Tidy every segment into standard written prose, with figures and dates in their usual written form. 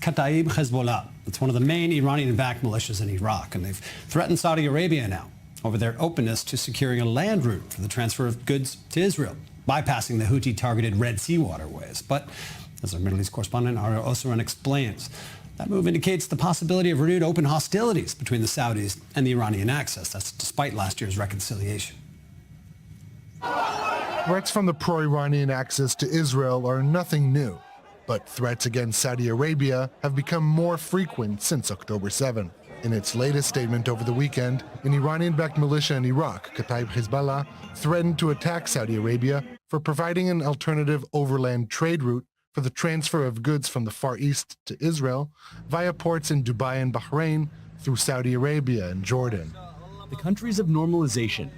Kataib Hezbollah. It's one of the main Iranian-backed militias in Iraq, and they've threatened Saudi Arabia now over their openness to securing a land route for the transfer of goods to Israel, bypassing the Houthi-targeted Red Sea waterways. But as our Middle East correspondent Ariel Osman explains, that move indicates the possibility of renewed open hostilities between the Saudis and the Iranian axis. That's despite last year's reconciliation. Threats from the pro-Iranian axis to Israel are nothing new, but threats against Saudi Arabia have become more frequent since October 7. In its latest statement over the weekend, an Iranian-backed militia in Iraq, Kataib Hezbollah, threatened to attack Saudi Arabia for providing an alternative overland trade route for the transfer of goods from the Far East to Israel via ports in Dubai and Bahrain through Saudi Arabia and Jordan. The countries of normalization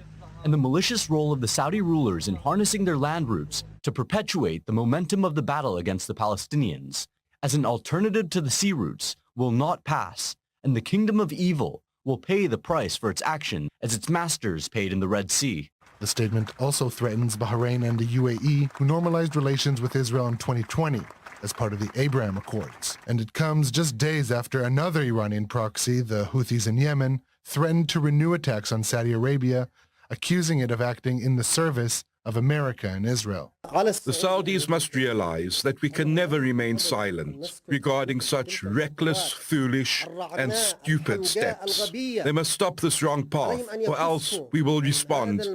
and the malicious role of the Saudi rulers in harnessing their land routes to perpetuate the momentum of the battle against the Palestinians as an alternative to the sea routes will not pass, and the kingdom of evil will pay the price for its action as its masters paid in the Red Sea. The statement also threatens Bahrain and the UAE, who normalized relations with Israel in 2020 as part of the Abraham Accords. And it comes just days after another Iranian proxy, the Houthis in Yemen, threatened to renew attacks on Saudi Arabia, accusing it of acting in the service of America and Israel. The Saudis must realize that we can never remain silent regarding such reckless, foolish and stupid steps. They must stop this wrong path, or else we will respond,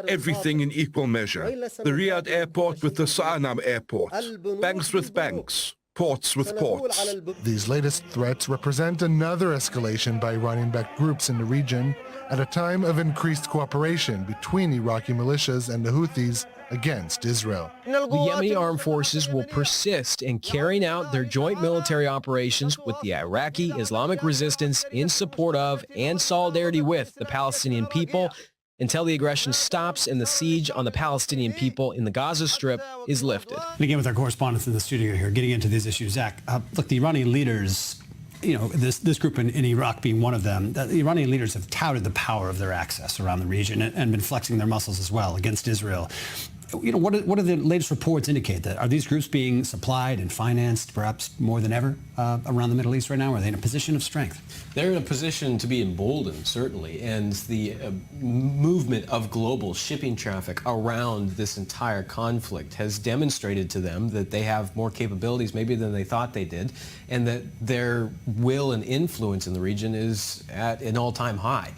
everything in equal measure. The Riyadh airport with the Sa'anam airport, banks with banks, ports with ports. These latest threats represent another escalation by Iranian-backed groups in the region at a time of increased cooperation between Iraqi militias and the Houthis against Israel. The Yemeni armed forces will persist in carrying out their joint military operations with the Iraqi Islamic resistance in support of and solidarity with the Palestinian people until the aggression stops and the siege on the Palestinian people in the Gaza Strip is lifted. And again, with our correspondents in the studio here, getting into these issues, Zach, look, the Iranian leaders, you know, this group in Iraq being one of them, the Iranian leaders have touted the power of their access around the region and been flexing their muscles as well against Israel. You know, what do the latest reports indicate? That are these groups being supplied and financed perhaps more than ever around the Middle East right now? Are they in a position of strength? They're in a position to be emboldened, certainly, and the movement of global shipping traffic around this entire conflict has demonstrated to them that they have more capabilities maybe than they thought they did, and that their will and influence in the region is at an all-time high.